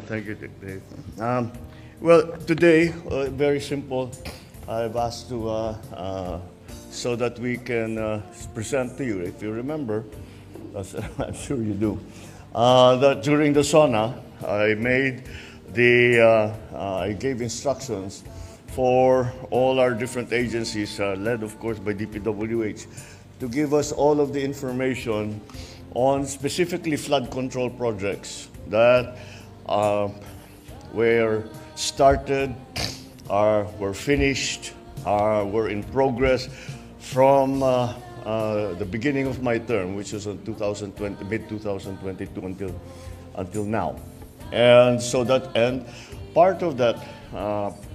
Thank you, Dave. Well, today, very simple. I've asked to, so that we can present to you, if you remember, as I'm sure you do, that during the SONA, I gave instructions for all our different agencies, led of course by DPWH, to give us all of the information on specifically flood control projects that were started, were finished, were in progress from the beginning of my term, which was in mid-2022 until now. And so part of that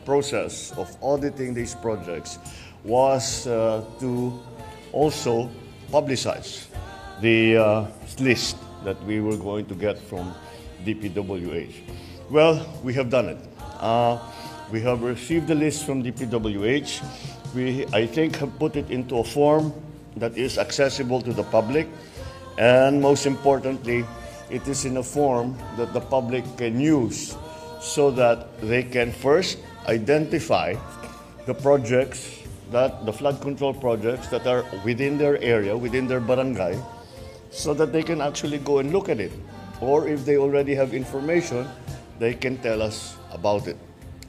process of auditing these projects was to also publicize the list that we were going to get from DPWH. Well, we have done it. We have received the list from DPWH. We, I think, have put it into a form that is accessible to the public, and most importantly, it is in a form that the public can use so that they can first identify the projects, the flood control projects that are within their area, within their barangay, so that they can actually go and look at it. Or if they already have information, they can tell us about it.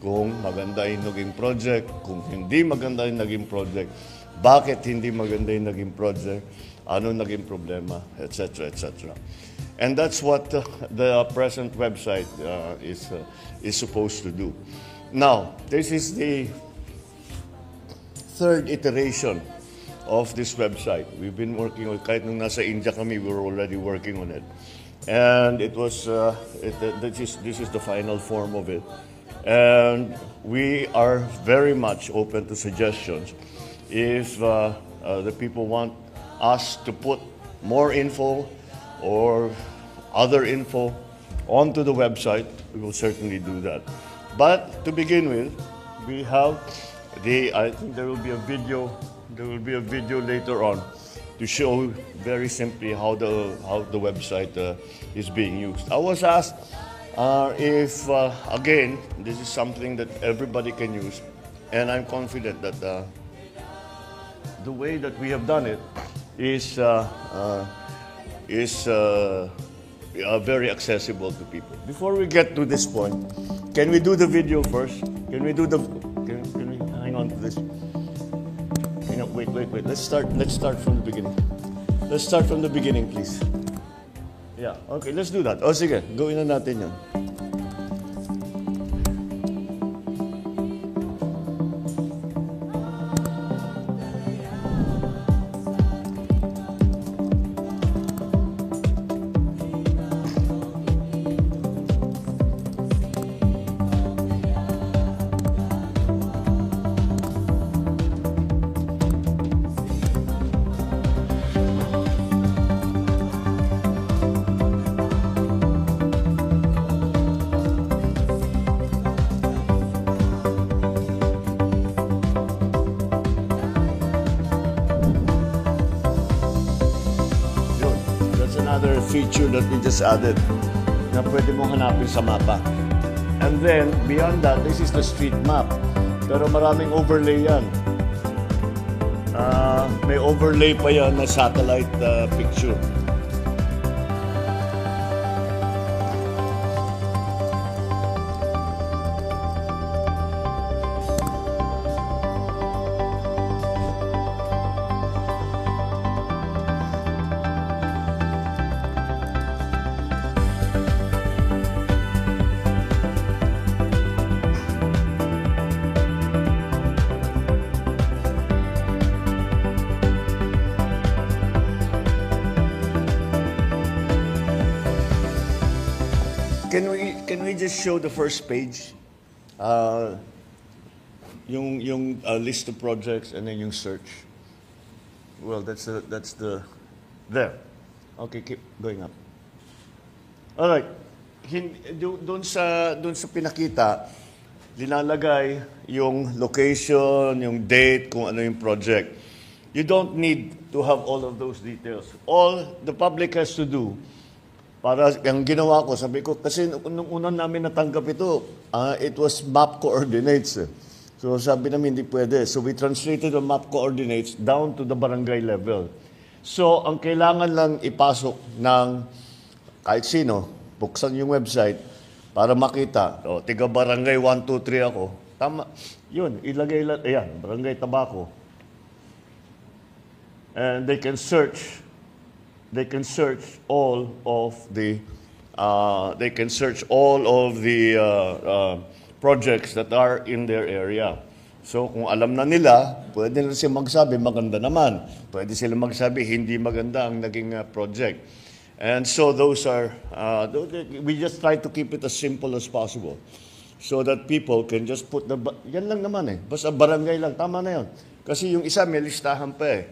Kung maganda yung naging project, kung hindi maganda yung naging project, bakit hindi maganda yung naging project, ano naging problema, etc., etc. And that's what the present website is supposed to do. Now, this is the third iteration of this website. We've been working on, kahit nung nasa India kami, we were already working on it. And it was, this is the final form of it. And we are very much open to suggestions. If the people want us to put more info or other info onto the website, we will certainly do that. But to begin with, we have I think there will be a video later on to show very simply how the website is being used. I was asked if, again, this is something that everybody can use, and I'm confident that the way that we have done it is very accessible to people. Before we get to this point, can we do the video first? Can we hang on to this? Wait. Let's start from the beginning. Let's start from the beginning, please. Yeah, okay, let's do that. O sige, gawin na natin yun. Another feature that we just added na pwede mong hanapin sa mapa. And then, beyond that, this is the street map. Pero maraming overlay yan. May overlay pa yan na satellite picture. Can we just show the first page? Yung list of projects and then yung search. Well, that's the there. Okay, keep going up. All right. Doon sa pinakita, linalagay yung location, yung date, kung ano yung project. You don't need to have all of those details. All the public has to do Para ang ginawa ko, sabi ko, kasi nung unang namin natanggap ito, it was map coordinates. So sabi namin, hindi pwede. So we translated the map coordinates down to the barangay level. So ang kailangan lang ipasok ng kahit sino, buksan yung website para makita, tiga barangay 1, 2, 3 ako. Tama. Yun, ilagay lang, ayan, barangay Tabaco. And they can search all of the projects that are in their area. So kung alam na nila, pwede na sila magsabi maganda naman. Pwede sila magsabi hindi maganda ang naging project. And so those are we just try to keep it as simple as possible so that people can just put yan lang naman eh. Basta barangay lang, tama na 'yon. Kasi yung isa may listahan pa eh.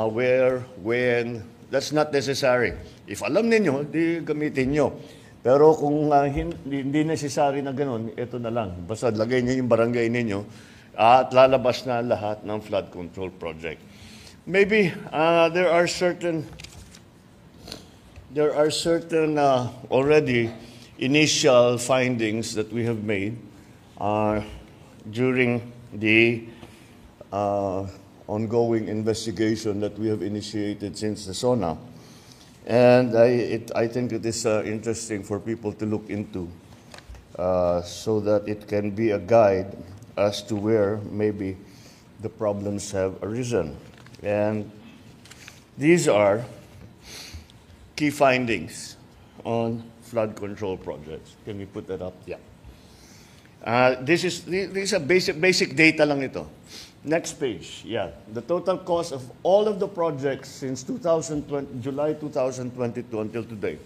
Where, when, that's not necessary. If alam ninyo, di gamitin nyo. Pero kung hindi necessary na ganun, ito na lang. Basta lagay nyo yung barangay ninyo at lalabas na lahat ng flood control project. Maybe there are certain already initial findings that we have made during the ongoing investigation that we have initiated since the SONA. And I think it is interesting for people to look into so that it can be a guide as to where maybe the problems have arisen. And these are key findings on flood control projects. Can we put that up? Yeah. These are basic data lang ito. Next page, yeah. The total cost of all of the projects since July 2022 until today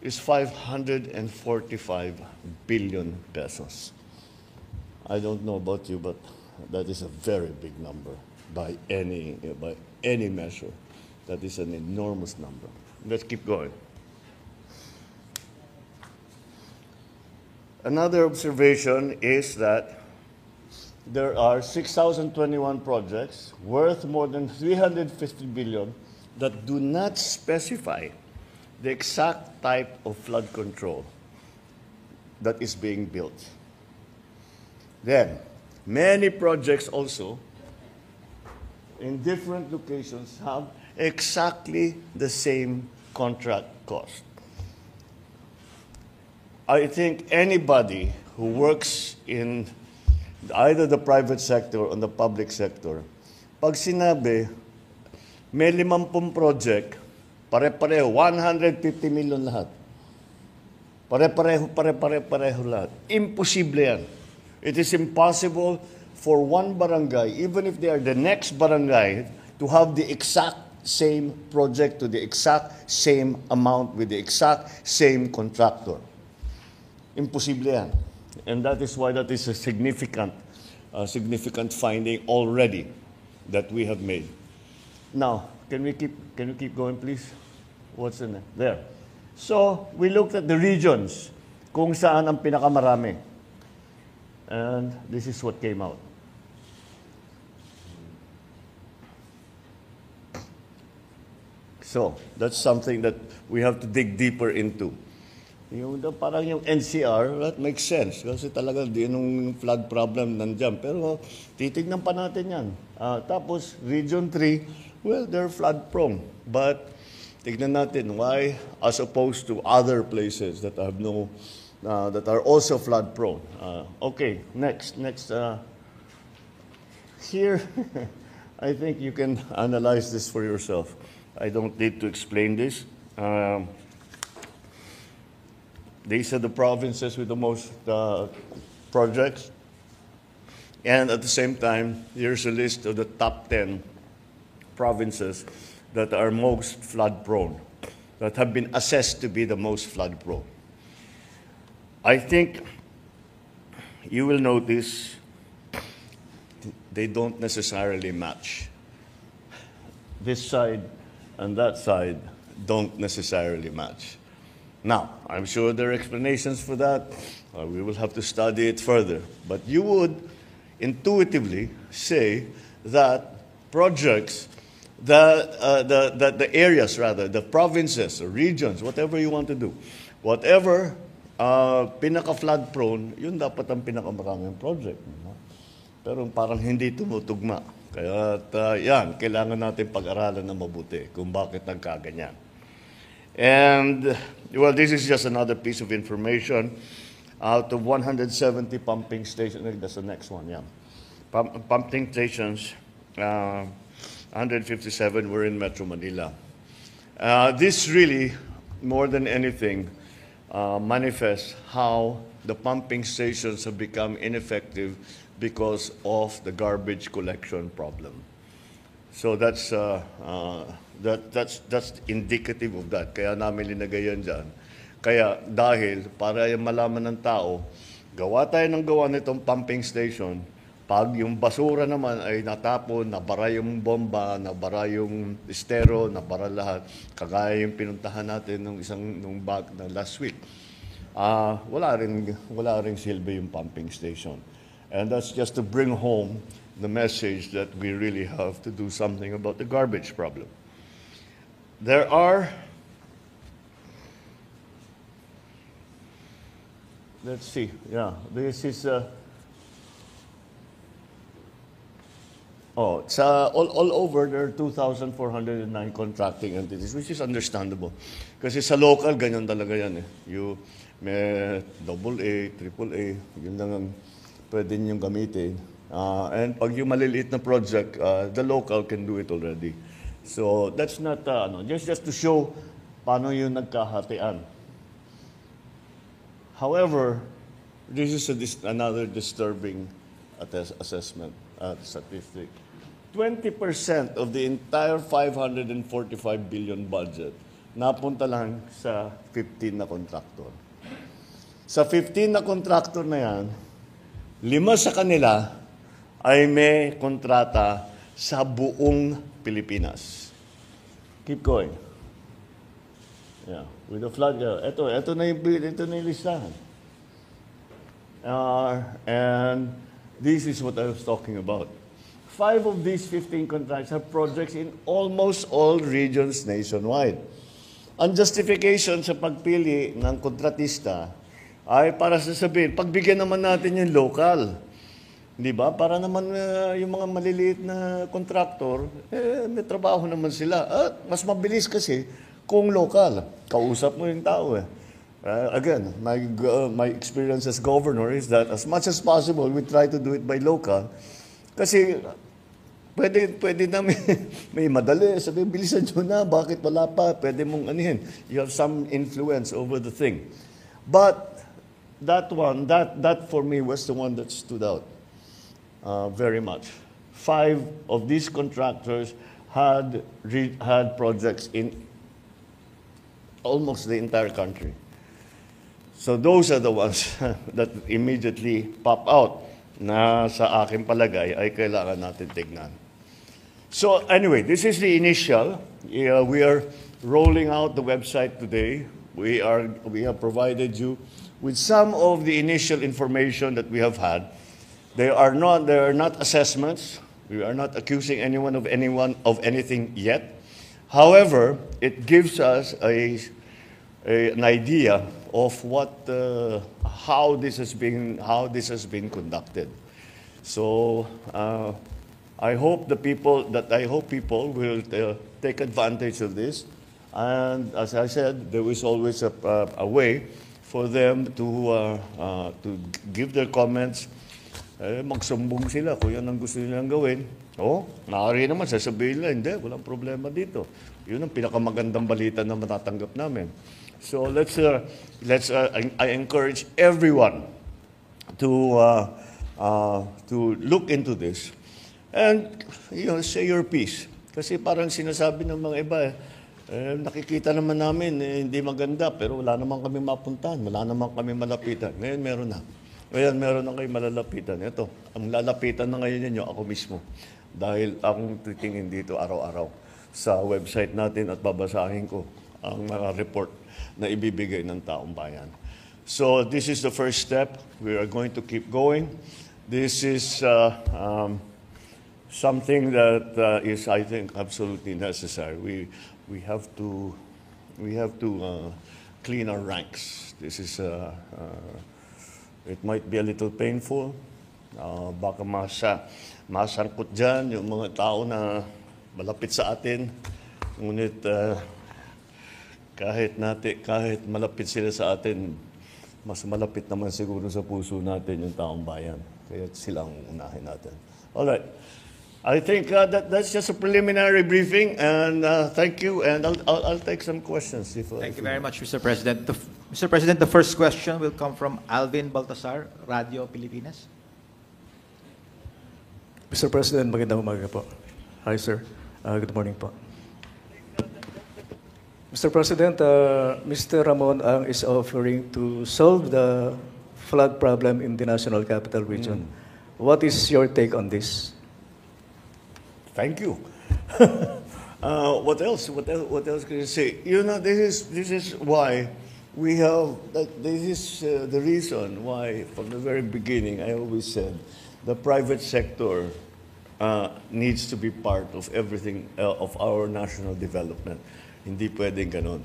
is 545 billion pesos. I don't know about you, but that is a very big number by any measure. That is an enormous number. Let's keep going. Another observation is that there are 6,021 projects worth more than 350 billion that do not specify the exact type of flood control that is being built. Then, many projects also in different locations have exactly the same contract cost. I think anybody who works in either the private sector or the public sector, pag sinabi, may 50 project, pare-pareho, 150 million lahat. Pare-pareho lahat. Imposible yan. It is impossible for one barangay, even if they are the next barangay, to have the exact same project to the exact same amount with the exact same contractor. Imposible yan. And that is why that is a significant finding already that we have made. Now, can you keep going, please? What's in there? So we looked at the regions kung saan ang pinakamarami, and this is what came out. So that's something that we have to dig deeper into. Parang yung NCR, that makes sense. Kasi talaga yung flood problem nandiyan. Pero titignan pa natin yan. Tapos, Region 3, well, they're flood prone. But tignan natin why, as opposed to other places that have that are also flood prone. Okay, next. Here, I think you can analyze this for yourself. I don't need to explain this. These are the provinces with the most projects. And at the same time, here's a list of the top 10 provinces that are most flood prone, that have been assessed to be the most flood prone. I think you will notice they don't necessarily match. This side and that side don't necessarily match. Now, I'm sure there are explanations for that. We will have to study it further. But you would intuitively say that projects the areas, rather, the provinces, the regions, whatever you want to do. Whatever pinaka-flood prone, yun dapat ang pinakamaraming project. No? Pero parang hindi tumutugma. Kaya yan, kailangan natin pag-aralan na mabuti kung bakit nagkaganyan. And, well, this is just another piece of information. Out of 170 pumping stations, that's the next one, yeah. Pumping stations, 157 were in Metro Manila. This really, more than anything, manifests how the pumping stations have become ineffective because of the garbage collection problem. So that's indicative of that. Kaya namin linagay yan dyan. Kaya dahil para yung malaman ng tao, gawa tayo ng gawa nitong pumping station, pag yung basura naman ay natapon, nabara yung bomba, nabara yung estero, nabara lahat, kagaya yung pinuntahan natin nung last week, wala ring silbi yung pumping station. And that's just to bring home the message that we really have to do something about the garbage problem. There are, let's see, yeah, this is, all over, there are 2,409 contracting entities, which is understandable. Kasi sa local, ganyan talaga yan. May AA, AAA, yun lang ang pwede niyong gamitin. And pag yung maliliit na project, the local can do it already. So that's not, just to show paano yung nagkahatian. However, this is another disturbing assessment statistic. 20% of the entire 545 billion budget napunta lang sa 15 na kontraktor. Sa 15 na kontraktor na yan, 5 sa kanila ay may kontrata sa buong Pilipinas. Keep going. Yeah, with the flood. Ito na yung listahan. And this is what I was talking about. 5 of these 15 contracts have projects in almost all regions nationwide. Ang justification sa pagpili ng kontratista ay para sasabihin, pagbigyan naman natin yung local. Di ba? Para naman yung mga maliliit na kontraktor, may trabaho naman sila. Mas mabilis kasi kung local. Kausap mo yung tao eh. Again, my experience as governor is that as much as possible, we try to do it by local. Kasi pwede namin, may madali, sabi, bilisan nyo na, bakit wala pa, pwede mong anihin. You have some influence over the thing. But that for me was the one that stood out very much. 5 of these contractors had projects in almost the entire country. So those are the ones that immediately pop out na sa aking palagay ay kailangan natin tignan. So anyway, this is the initial. We are rolling out the website today. We have provided you with some of the initial information that we have had. They are not assessments. We are not accusing anyone of anything yet. However, it gives us an idea of how this has been conducted. So I hope people will take advantage of this. And as I said, there is always a way for them to give their comments. Magsumbong sila kung yan ang gusto nilang gawin. Maaari naman, sasabihin nila, hindi, walang problema dito. Yun ang pinakamagandang balita na matatanggap namin. So I encourage everyone to look into this and say your piece. Kasi parang sinasabi ng mga iba, nakikita naman namin hindi maganda pero wala naman kami mapuntahan, wala naman kami malapitan. Ngayon meron na. Ngayon meron na kayo malalapitan. Ito, ang lalapitan na ngayon ninyo ako mismo. Dahil akong titingin dito araw-araw sa website natin at babasahin ko ang mga report na ibibigay ng taong bayan. So this is the first step. We are going to keep going. This is something that is, I think, absolutely necessary. We have to clean our ranks. This is it might be a little painful. Baka masangkot dyan yung mga tao na malapit sa atin. Ngunit kahit malapit sila sa atin, mas malapit naman siguro sa puso natin yung taong bayan. Kaya silang unahin natin. All right. I think that's just a preliminary briefing, and thank you, and I'll take some questions. Thank you very much, Mr. President. Mr. President, the first question will come from Alvin Baltasar, Radio Pilipinas. Mr. President, magandang umaga po. Hi, sir. Good morning po. Mr. President, Mr. Ramon Ang is offering to solve the flood problem in the National Capital Region. What is your take on this? Thank you. What else? What else can you say? You know, this is why we have. This is the reason why, from the very beginning, I always said the private sector needs to be part of everything of our national development. Hindi pwedeng ganon.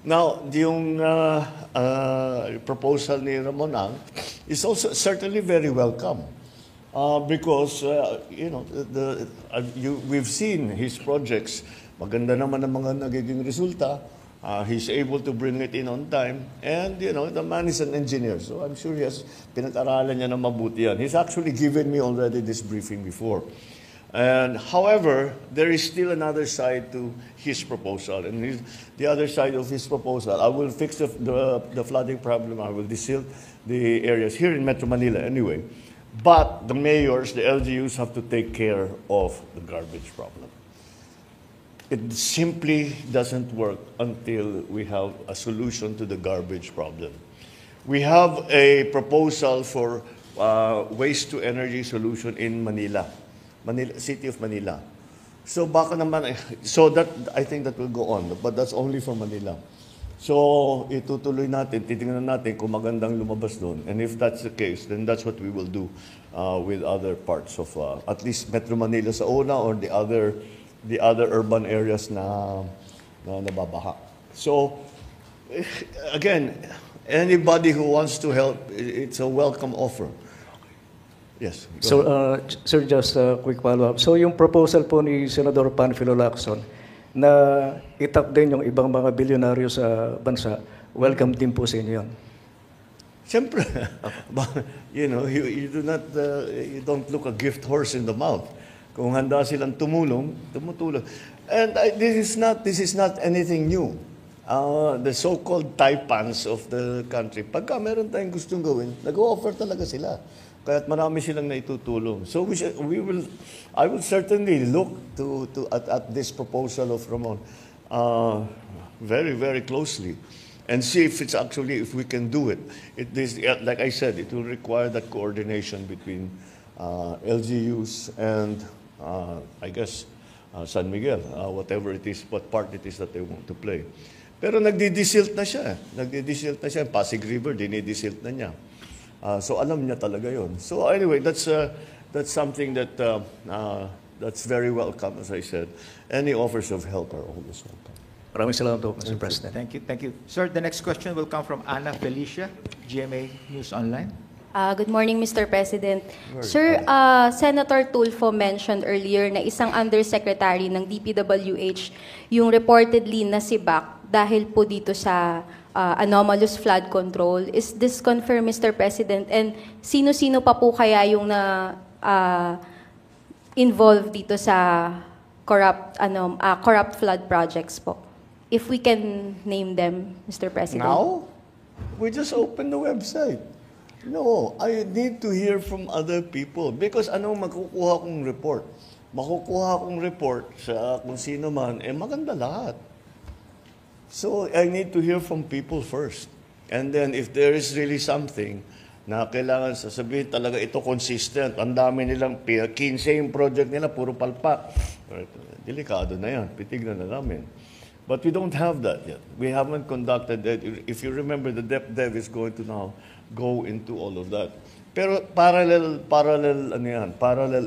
Now, yung proposal ni Ramon Ang is also certainly very welcome. Because you know, we've seen his projects. Maganda naman ang mga nagiging resulta. He's able to bring it in on time, and you know, the man is an engineer, so I'm sure he has pinag-aralan niya na mabuti yan. He's actually given me already this briefing before. And however, there is still another side to his proposal, and the other side of his proposal, I will fix the flooding problem. I will desilt the areas here in Metro Manila anyway. But the mayors, the LGUs, have to take care of the garbage problem. It simply doesn't work until we have a solution to the garbage problem. We have a proposal for waste-to-energy solution in Manila, City of Manila. So baka naman, so that I think that will go on, but that's only for Manila. So itutuloy natin, titingnan natin kung magandang lumabas doon. And if that's the case, then that's what we will do with other parts of at least Metro Manila sa una, or the other urban areas na nababaha. So again, anybody who wants to help, it's a welcome offer. Yes. So, sir, just a quick follow-up. So, yung proposal po ni Senador Panfilo Lacson na itap din yung ibang mga bilyonaryo sa bansa, welcome din po sa inyo yun. Siyempre, you know, you don't look a gift horse in the mouth. Kung handa silang tumulong. And this is not anything new. The so-called taipans of the country, pagka meron tayong gustong gawin, nag-o-offer talaga sila. Kaya't marami silang naitutulong. So I will certainly look at this proposal of Ramon very, very closely and see if we can do it. Like I said, it will require that coordination between LGUs and I guess San Miguel, whatever it is, what part it is that they want to play. Pero nagdi-desilt na siya. Pasig River, dinidesilt na niya. So alam niya talaga yon. So anyway, that's something that's very welcome, as I said. Any offers of help are always welcome. Maraming salamat po, Mr. President. Thank you. Sir, the next question will come from Ana Felicia, GMA News Online. Good morning, Mr. President. Sir, Senator Tulfo mentioned earlier na isang undersecretary ng DPWH yung reportedly nasibak dahil po dito sa anomalous flood control. Is this confirmed, Mr. President? And sino-sino pa po kaya yung involved dito sa corrupt flood projects po? If we can name them, Mr. President. Now? We just opened the website. No, I need to hear from other people because anong makukuha kong report? Makukuha kong report sa kung sino man, maganda lahat. So I need to hear from people first. And then if there is really something na kailangan sasabihin talaga ito consistent, ang dami nilang 15 yung project nila, puro palpak. Delikado na yan, pitignan na namin. But we don't have that yet. We haven't conducted that. If you remember, the DepDev is going to now go into all of that. Pero parallel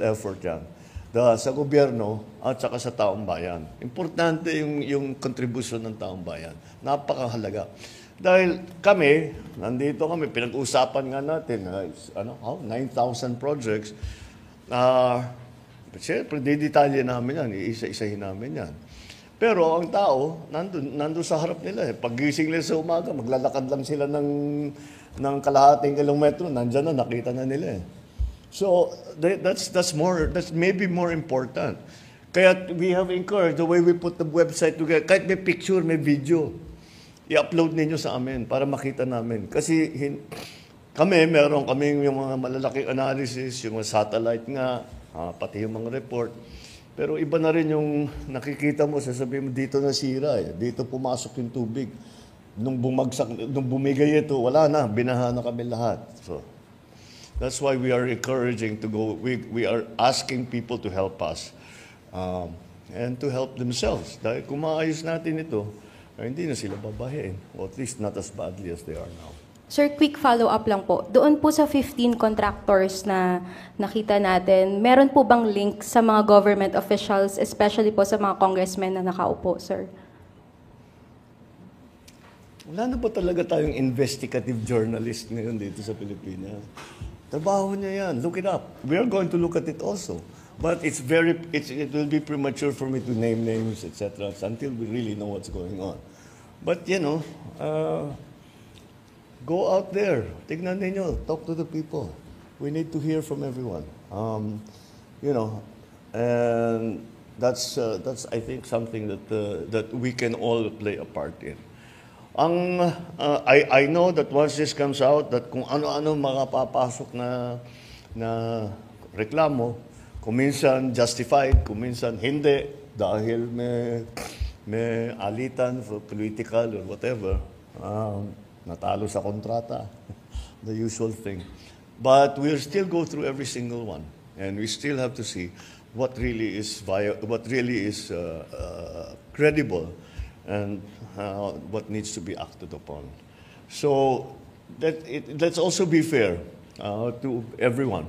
effort yan. sa gobyerno at saka sa taong bayan. Importante yung contribution ng taong bayan. Napakahalaga. Dahil kami, nandito kami, pinag-usapan nga natin, 9,000 projects. Siyempre, didetalye namin yan, iisa-isahin namin yan. Pero ang tao, nandun sa harap nila. Pag-gising nila sa umaga, maglalakad lang sila ng kalahating kilometro, nandyan na, nakita na nila. So, that's maybe more important. Kaya we have encouraged the way we put the website together, kahit may picture, may video, i-upload ninyo sa amin para makita namin. Kasi meron kaming yung mga malalaking analysis, yung mga satellite nga, pati yung mga report. Pero iba na rin yung nakikita mo, sasabihin mo, dito nasira, dito pumasok yung tubig. Nung bumigay ito, wala na, binaha na kami lahat. So, that's why we are encouraging to go, we are asking people to help us and to help themselves. Dahil kung maayos natin ito, hindi na sila babahin, or at least not as badly as they are now. Sir, quick follow-up lang po. Doon po sa 15 contractors na nakita natin, meron po bang link sa mga government officials, especially po sa mga congressmen na nakaupo, sir? Wala na ba talaga tayong investigative journalist ngayon dito sa Pilipinas? Trabaho niya yan. Look it up. We are going to look at it also. But it will be premature for me to name names, etc., until we really know what's going on. But, go out there. Tignan ninyo. Talk to the people. We need to hear from everyone. And that's I think something that we can all play a part in. I know that once this comes out, that kung ano-ano makapapasok na reklamo, kung minsan justified, kung minsan hindi, dahil may alitan for political or whatever, natalo sa kontrata, the usual thing. But we'll still go through every single one, and we still have to see what really is credible, and what needs to be acted upon. So let's also be fair to everyone,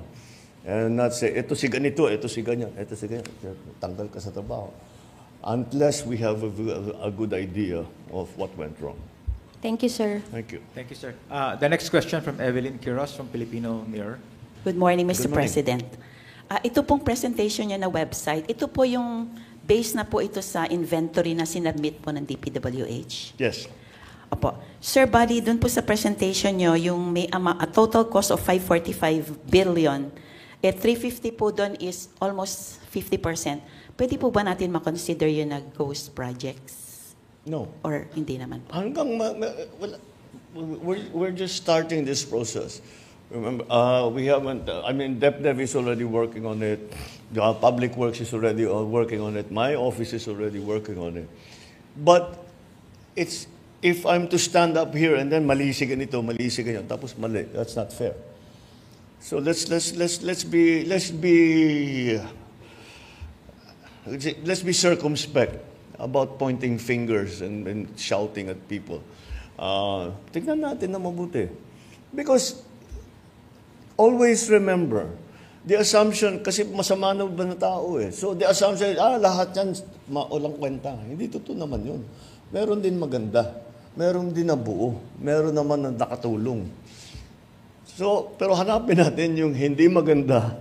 and not say, ito si ganito, ito si ganyan, tanggal ka sa trabaho, unless we have a good idea of what went wrong. Thank you, sir. Thank you. Thank you, sir. The next question from Evelyn Quiros from Filipino Mirror. Good morning, Mr. Good morning. President. Ito pong presentation niya na website, ito po yung base na po ito sa inventory na sinubmit po ng DPWH. Yes. Opo. Sir, bali, dun po sa presentation niyo, yung may a total cost of 545 billion, 350 po dun is almost 50%. Pwede po ba natin makonsider yun na ghost projects? No. Or hindi naman po? Hanggang we're just starting this process. Remember, we haven't. DepDev is already working on it. The Public Works is already working on it. My office is already working on it. But if I'm to stand up here and then mali si ganito, mali si ganyan, tapos mali, that's not fair. So let's be circumspect about pointing fingers and shouting at people. Tignan natin na mabuti. Because always remember, the assumption, kasi masama na ba na tao eh. So the assumption, lahat yan maulang kwenta. Hindi totoo naman yun. Meron din maganda. Meron din na buo. Meron naman na nakatulong. So, pero hanapin natin yung hindi maganda,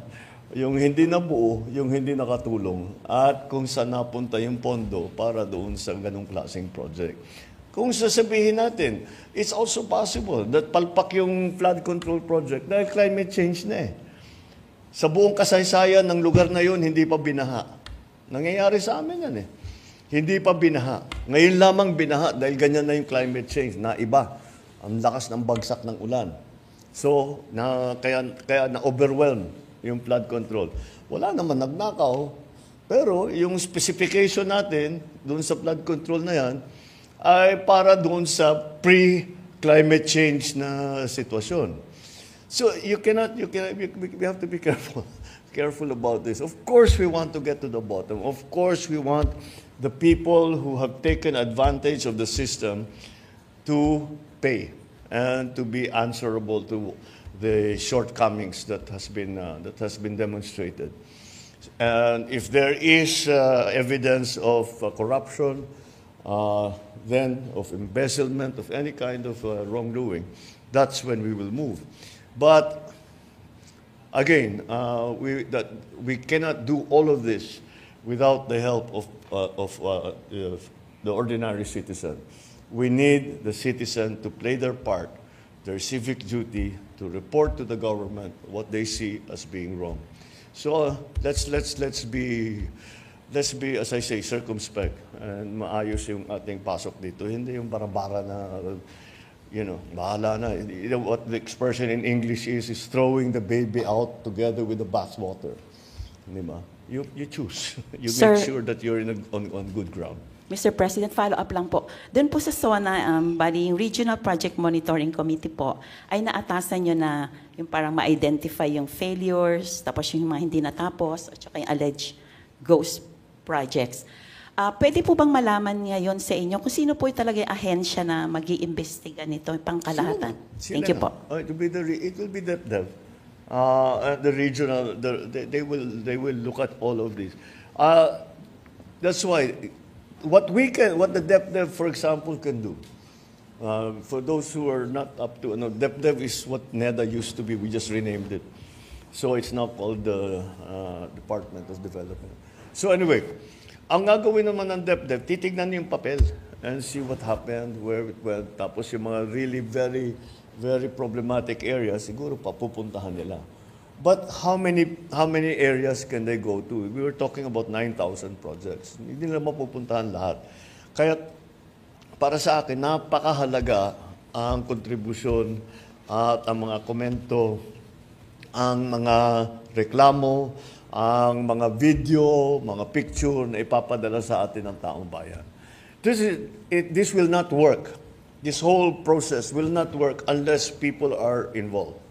yung hindi nabuo, yung hindi nakatulong, at kung saan napunta yung pondo para doon sa ganong klaseng project. Kung sasabihin natin, it's also possible that palpak yung flood control project dahil climate change na eh. Sa buong kasaysayan ng lugar na yun, hindi pa binaha. Nangyayari sa amin yan eh. Hindi pa binaha. Ngayon lamang binaha dahil ganyan na yung climate change na iba. Ang lakas ng bagsak ng ulan. So, kaya na-overwhelm yung flood control. Wala naman nagnakaw, pero yung specification natin doon sa flood control na yan ay para doon sa pre-climate change na sitwasyon. So we have to be careful about this. Of course, we want to get to the bottom. Of course, we want the people who have taken advantage of the system to pay and to be answerable to the shortcomings that has been demonstrated. And if there is evidence of corruption, then of embezzlement, of any kind of wrongdoing, that's when we will move. But again, we cannot do all of this without the help of the ordinary citizen. We need the citizen to play their part, their civic duty, to report to the government what they see as being wrong. So let's be, as I say, circumspect and maayos yung ating pasok dito. Hindi yung bara-bara na, bahala na. What the expression in English is throwing the baby out together with the bathwater. Diba? You choose. You Sir, make sure that you're on good ground. Mr. President, follow-up lang po. Doon po sa SONA, bali, yung Regional Project Monitoring Committee po, ay naatasan nyo na yung parang ma-identify yung failures, tapos yung mga hindi natapos, at saka yung alleged ghost projects. Pwede po bang malaman ngayon sa inyo kung sino po talaga yung ahensya na mag-iimbestiga nito, yung pangkalahatan? Thank you po. It will be DepDev. The regional, they will look at all of this. That's why what the DepDev, for example, can do. For those who are not up to, DepDev is what NEDA used to be. We just renamed it, so it's now called the Department of Development. So anyway, ang gagawin naman ng DepDev, titignan yung papel and see what happened, where it went. Tapos yung mga really very, very problematic areas, siguro papupuntahan nila. But how many areas can they go to? We were talking about 9,000 projects. Hindi nila mapupuntahan lahat. Kaya para sa akin, napakahalaga ang kontribusyon at ang mga komento, ang mga reklamo, ang mga video, mga picture na ipapadala sa atin ng taong bayan. This will not work. This whole process will not work unless people are involved.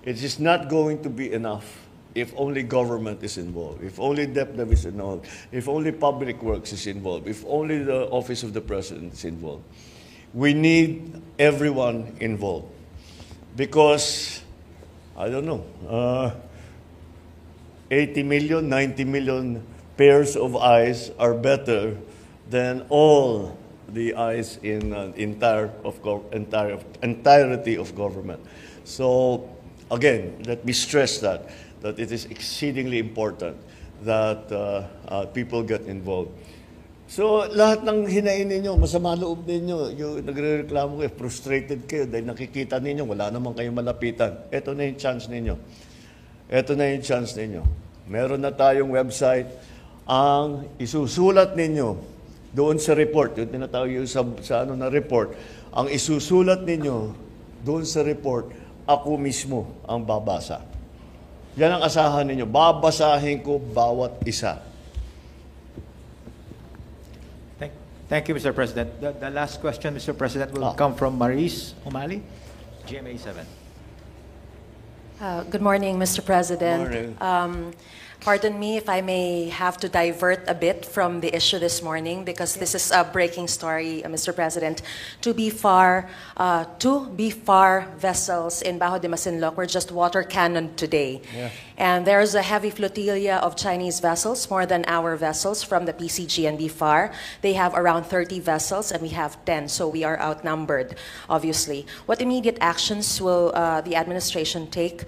It is not going to be enough if only government is involved, if only DepDev is involved, if only Public Works is involved, if only the Office of the President is involved. We need everyone involved because, I don't know, 80 million, 90 million pairs of eyes are better than all the eyes in entirety of government. So, again, let me stress that it is exceedingly important that people get involved. So, lahat ng hinain ninyo, masama loob ninyo, yung nagre-reklamo kayo, frustrated kayo dahil nakikita ninyo, wala naman kayong malapitan. Ito na yung chance ninyo. Ito na yung chance ninyo. Meron na tayong website. Ang isusulat ninyo doon sa report, yung tinatawag yung sa na report, ang isusulat ninyo doon sa report, ako mismo ang babasa. Yan ang asahan ninyo. Babasahin ko bawat isa. Thank you, Mr. President. The last question, Mr. President, will come from Maris Umali, GMA 7. Good morning, Mr. President. Morning. Pardon me if I may have to divert a bit from the issue this morning because this is a breaking story, Mr. President. Two BFAR vessels in Bajo de Masinloc were just water cannoned today. Yeah. And there's a heavy flotilla of Chinese vessels, more than our vessels from the PCG and BFAR. They have around 30 vessels and we have 10, so we are outnumbered, obviously. What immediate actions will the administration take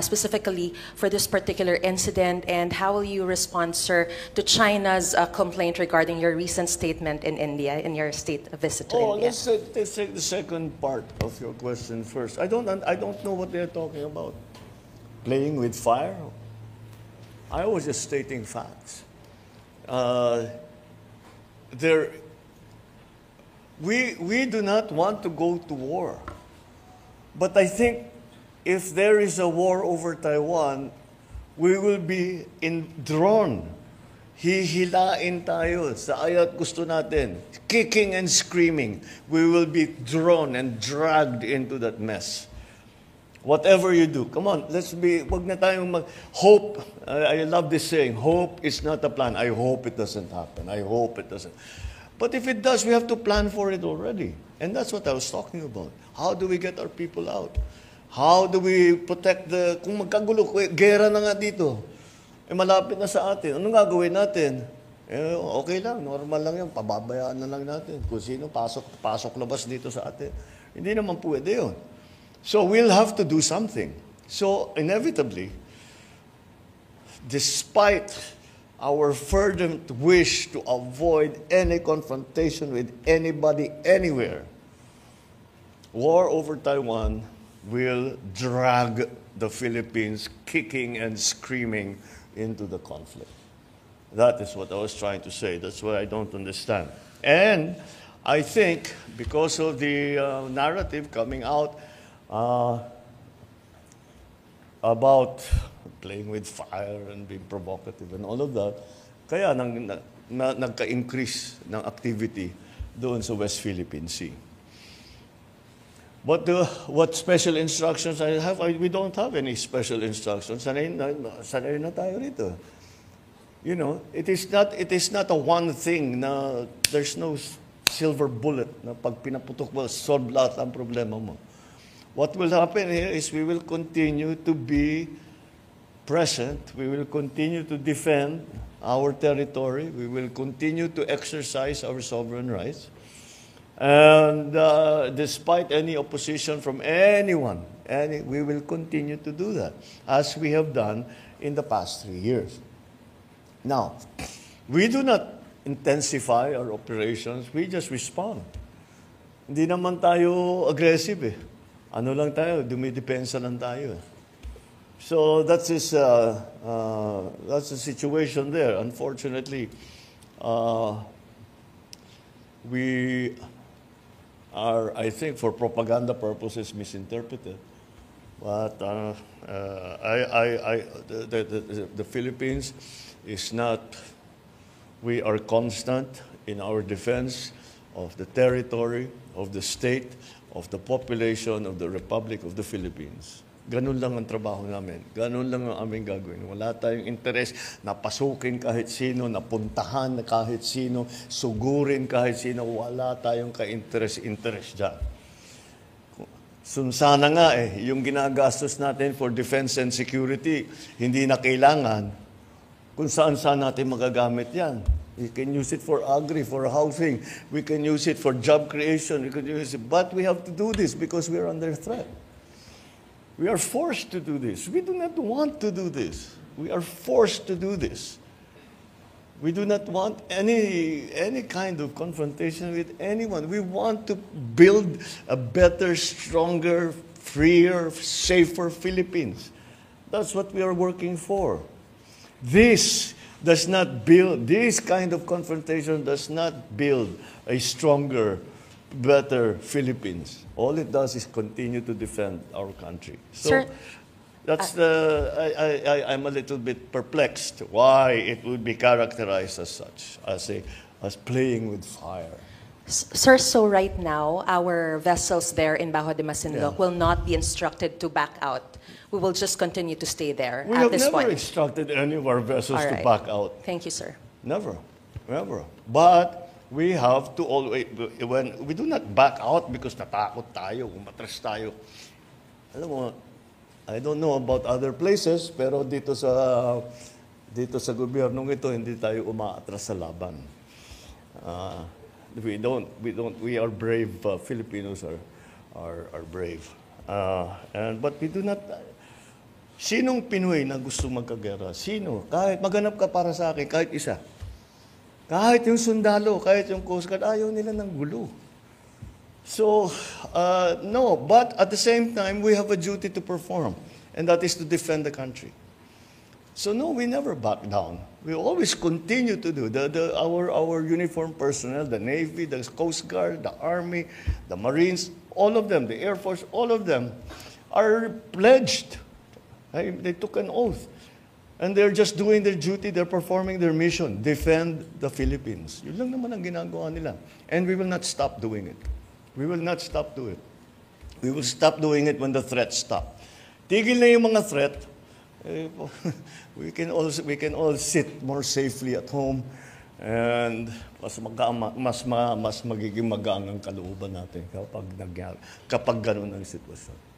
specifically for this particular incident, and how will you respond, sir, to China's complaint regarding your recent statement in India, in your state visit to India? Let's take the second part of your question first. I don't know what they're talking about. Playing with fire? I was just stating facts. We do not want to go to war. But I think if there is a war over Taiwan, we will be drawn. Hihilain tayo sa aya't gusto natin. Kicking and screaming. We will be drawn and dragged into that mess. Whatever you do, come on, wag na tayong hope. I love this saying, hope is not a plan. I hope it doesn't happen. I hope it doesn't. But if it does, we have to plan for it already. And that's what I was talking about. How do we get our people out? How do we protect kung magkagulo, gera na nga dito. malapit na sa atin. Anong gagawin natin? Okay lang, normal lang yan. Pababayaan na lang natin. Kung sino pasok labas dito sa atin. Hindi naman pwede yun. So we'll have to do something. So inevitably, despite our fervent wish to avoid any confrontation with anybody anywhere, war over Taiwan will drag the Philippines kicking and screaming into the conflict. That is what I was trying to say. That's what I don't understand. And I think because of the narrative coming out about playing with fire and being provocative and all of that, kaya nagka-increase ng activity doon sa West Philippine Sea. But what special instructions I have? We don't have any special instructions. Sanay na tayo rito. You know, it is not a one thing na there's no silver bullet na pag pinaputok mo, solve lahat ang problema mo. What will happen here is we will continue to be present. We will continue to defend our territory. We will continue to exercise our sovereign rights. And despite any opposition from anyone, we will continue to do that, as we have done in the past 3 years. Now, we do not intensify our operations, we just respond. Hindi naman tayo aggressive eh. Ano lang tayo, dumidepensa lang tayo eh. So that's the situation there. Unfortunately, we are, I think, for propaganda purposes, misinterpreted. But the Philippines is not. We are constant in our defense of the territory, of the state, of the population of the Republic of the Philippines. Ganun lang ang trabaho namin. Ganun lang ang aming gagawin. Wala tayong interes na pasukin kahit sino, na puntahan na kahit sino, sugurin kahit sino. Wala tayong ka-interes dyan. Sana nga yung ginagastos natin for defense and security, hindi na kailangan. Kung saan natin magagamit yan. We can use it for agri, for housing. We can use it for job creation. We can use it. But we have to do this because we are under threat. We are forced to do this. We do not want to do this. We are forced to do this. We do not want any kind of confrontation with anyone. We want to build a better, stronger, freer, safer Philippines. That's what we are working for. This kind of confrontation does not build a stronger, better Philippines. All it does is continue to defend our country. So Sir, that's I'm a little bit perplexed why it would be characterized as such, as playing with fire. Sir, so right now, our vessels there in Bajo de Masinloc will not be instructed to back out. We will just continue to stay there We at have this never point. instructed any of our vessels All to right. back out. Thank you, sir. Never. But we have to always, when we do not back out because natakot tayo, umatras tayo. Alam mo, I don't know about other places, pero dito sa gobyernong ito, hindi tayo umaatras sa laban. We are brave. Filipinos are brave. But we do not. Sinong Pinoy na gusto magkagera? Sino? Kahit maganap ka para sa akin, kahit isa. Kahit yung sundalo, kahit yung Coast Guard, ayaw nila ng gulo. So, no. But at the same time, we have a duty to perform. And that is to defend the country. So no, we never back down. We always continue to do. Our uniformed personnel, the Navy, the Coast Guard, the Army, the Marines, all of them, the Air Force, all of them are pledged. They took an oath. And they're just doing their duty, they're performing their mission, defend the Philippines. Yun lang naman ang ginagawa nila. And we will not stop doing it. We will not stop doing it. We will stop doing it when the threats stop. Tigil na yung mga threat, we can all sit more safely at home and mas magiging magaan ang kalooban natin kapag ganun ang sitwasyon.